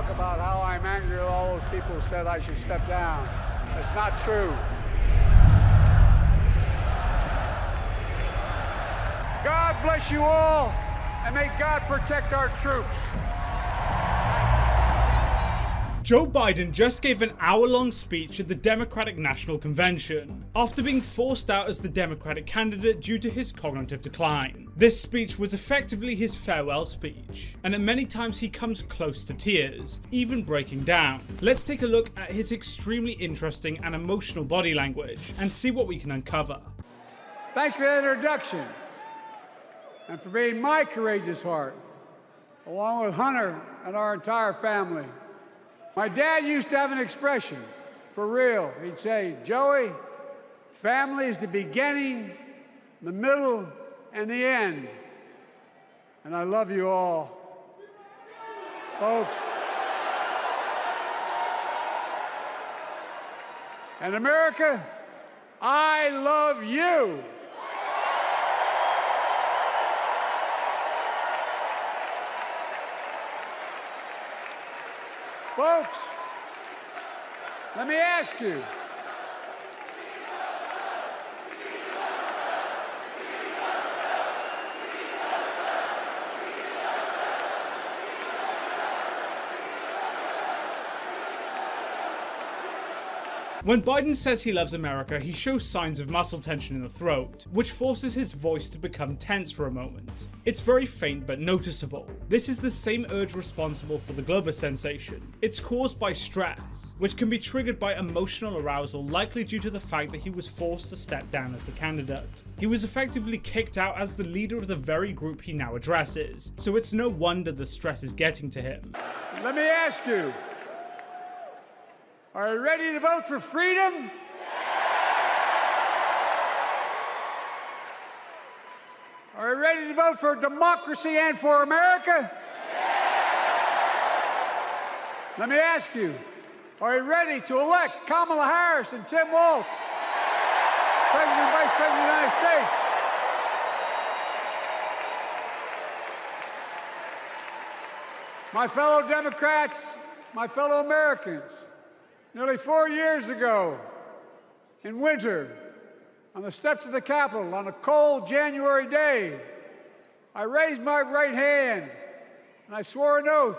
talk about how I'm angry at all those people who said I should step down. That's not true. God bless you all, and may God protect our troops. Joe Biden just gave an hour-long speech at the Democratic National Convention, after being forced out as the Democratic candidate due to his cognitive decline. This speech was effectively his farewell speech, and at many times he comes close to tears, even breaking down. Let's take a look at his extremely interesting and emotional body language, and see what we can uncover. Thanks for that introduction, and for being my courageous heart, along with Hunter and our entire family. My dad used to have an expression, for real. He'd say, Joey, family is the beginning, the middle, and the end. And I love you all. Folks. And America, I love you. Folks, let me ask you. When Biden says he loves America, he shows signs of muscle tension in the throat, which forces his voice to become tense for a moment. It's very faint but noticeable. This is the same urge responsible for the Glover sensation. It's caused by stress, which can be triggered by emotional arousal, likely due to the fact that he was forced to step down as the candidate. He was effectively kicked out as the leader of the very group he now addresses, so it's no wonder the stress is getting to him. Let me ask you, are you ready to vote for freedom? Are you ready to vote for democracy and for America? Let me ask you, are you ready to elect Kamala Harris and Tim Walz, President and Vice President of the United States? My fellow Democrats, my fellow Americans, nearly 4 years ago, in winter, on the steps of the Capitol, on a cold January day, I raised my right hand and I swore an oath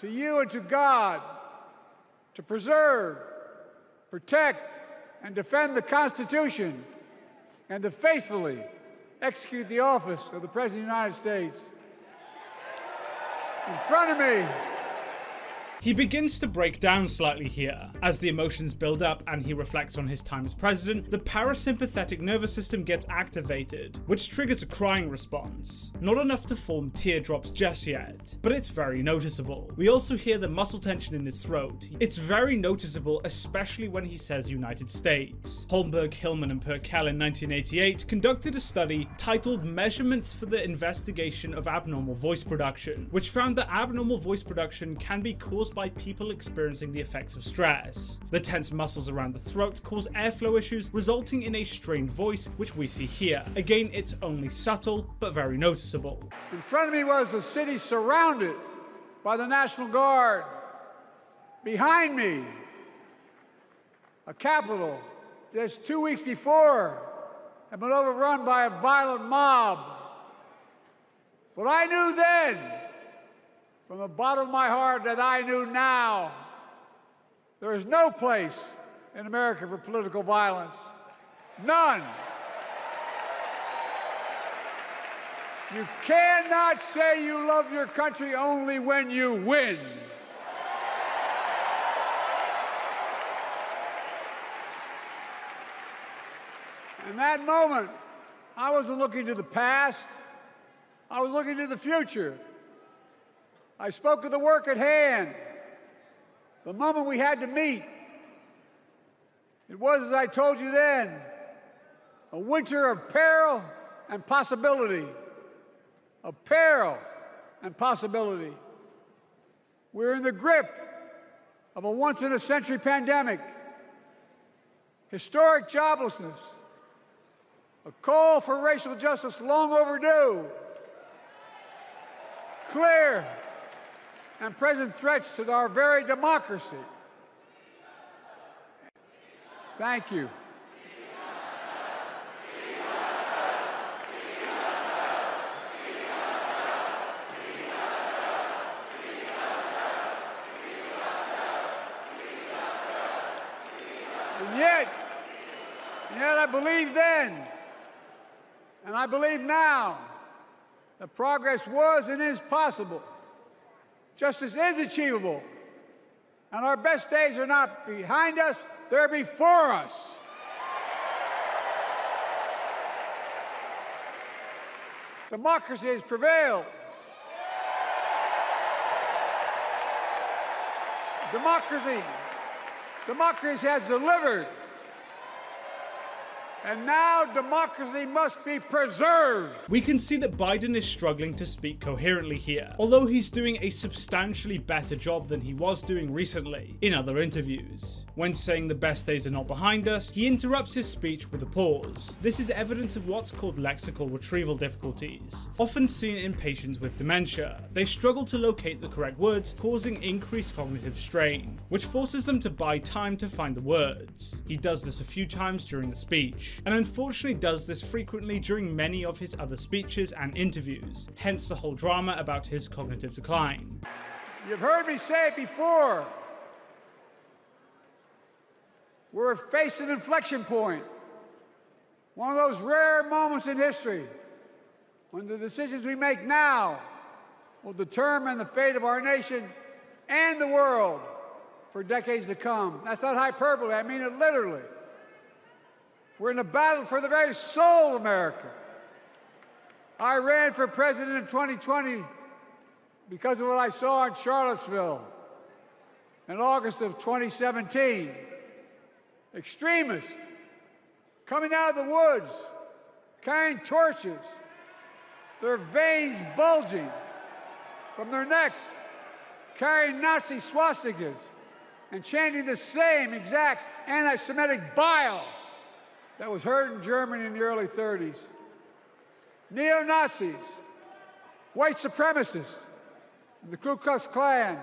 to you and to God to preserve, protect, and defend the Constitution and to faithfully execute the office of the President of the United States. In front of me, he begins to break down slightly here. As the emotions build up and he reflects on his time as president, the parasympathetic nervous system gets activated, which triggers a crying response. Not enough to form teardrops just yet, but it's very noticeable. We also hear the muscle tension in his throat. It's very noticeable, especially when he says United States. Holmberg, Hillman, and Perkel in 1988 conducted a study titled Measurements for the Investigation of Abnormal Voice Production, which found that abnormal voice production can be caused by people experiencing the effects of stress. The tense muscles around the throat cause airflow issues, resulting in a strained voice, which we see here. Again, it's only subtle, but very noticeable. In front of me was a city surrounded by the National Guard. Behind me, a Capitol just 2 weeks before had been overrun by a violent mob. But I knew then, from the bottom of my heart, that I knew now, there is no place in America for political violence. None. You cannot say you love your country only when you win. In that moment, I wasn't looking to the past. I was looking to the future. I spoke of the work at hand, the moment we had to meet. It was, as I told you then, a winter of peril and possibility. Of peril and possibility. We're in the grip of a once-in-a-century pandemic, historic joblessness, a call for racial justice long overdue, clear and present threats to our very democracy. Thank you. And yet I believed then, and I believe now, that progress was and is possible. Justice is achievable, and our best days are not behind us, they're before us. Democracy has prevailed. Democracy has delivered. And now democracy must be preserved. We can see that Biden is struggling to speak coherently here, although he's doing a substantially better job than he was doing recently in other interviews. When saying the best days are not behind us, he interrupts his speech with a pause. This is evidence of what's called lexical retrieval difficulties, often seen in patients with dementia. They struggle to locate the correct words, causing increased cognitive strain, which forces them to buy time to find the words. He does this a few times during the speech, and unfortunately does this frequently during many of his other speeches and interviews, hence the whole drama about his cognitive decline. You've heard me say it before. We're facing an inflection point, one of those rare moments in history when the decisions we make now will determine the fate of our nation and the world for decades to come. That's not hyperbole, I mean it literally. We're in a battle for the very soul of America. I ran for president in 2020 because of what I saw in Charlottesville in August of 2017. Extremists coming out of the woods, carrying torches, their veins bulging from their necks, carrying Nazi swastikas, and chanting the same exact anti-Semitic bile that was heard in Germany in the early 30s. Neo-Nazis, white supremacists, and the Ku Klux Klan,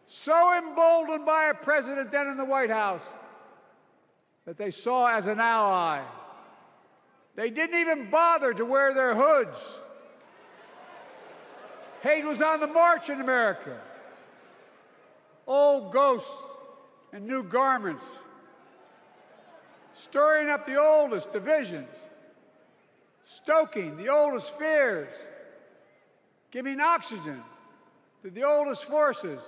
so emboldened by a president then in the White House that they saw as an ally. They didn't even bother to wear their hoods. Hate was on the march in America. Old ghosts in new garments, stirring up the oldest divisions, stoking the oldest fears, giving oxygen to the oldest forces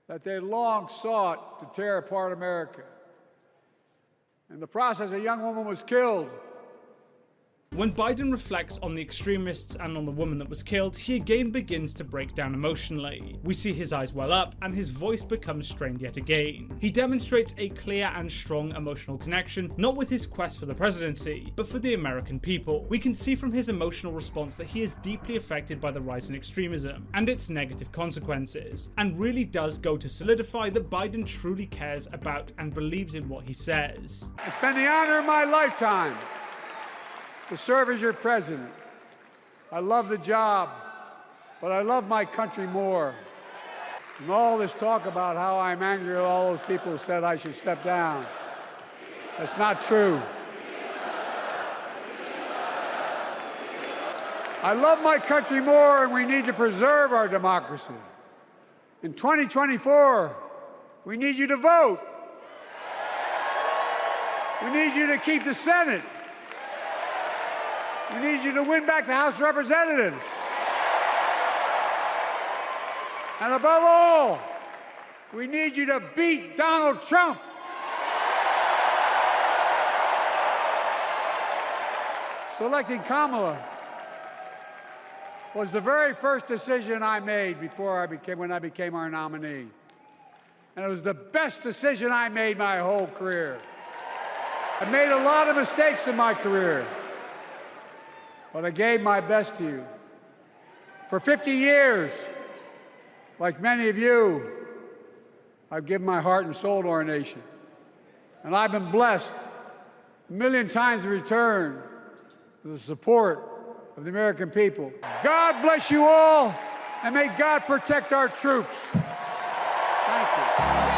that they long sought to tear apart America. In the process, a young woman was killed. When Biden reflects on the extremists and on the woman that was killed, he again begins to break down emotionally. We see his eyes well up, and his voice becomes strained yet again. He demonstrates a clear and strong emotional connection, not with his quest for the presidency, but for the American people. We can see from his emotional response that he is deeply affected by the rise in extremism and its negative consequences, and really does go to solidify that Biden truly cares about and believes in what he says. It's been the honor of my lifetime to serve as your president. I love the job, but I love my country more. And all this talk about how I'm angry at all those people who said I should step down, that's not true. I love my country more, and we need to preserve our democracy. In 2024, we need you to vote. We need you to keep the Senate. We need you to win back the House of Representatives. And above all, we need you to beat Donald Trump. Selecting Kamala was the very first decision I made when I became our nominee. And it was the best decision I made my whole career. I've made a lot of mistakes in my career, but I gave my best to you. For 50 years, like many of you, I've given my heart and soul to our nation. And I've been blessed a million times in return with the support of the American people. God bless you all. And may God protect our troops. Thank you.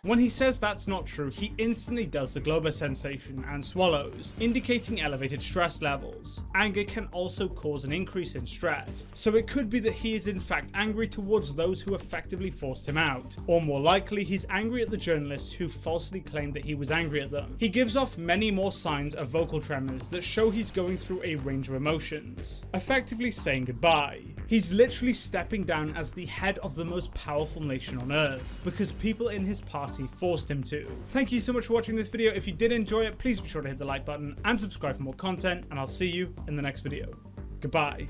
When he says that's not true, he instantly does the Glober sensation and swallows, indicating elevated stress levels. Anger can also cause an increase in stress, so it could be that he is in fact angry towards those who effectively forced him out, or more likely he's angry at the journalists who falsely claimed that he was angry at them. He gives off many more signs of vocal tremors that show he's going through a range of emotions, effectively saying goodbye. He's literally stepping down as the head of the most powerful nation on earth, because people in his party forced him to. Thank you so much for watching this video. If you did enjoy it, please be sure to hit the like button and subscribe for more content, and I'll see you in the next video. Goodbye.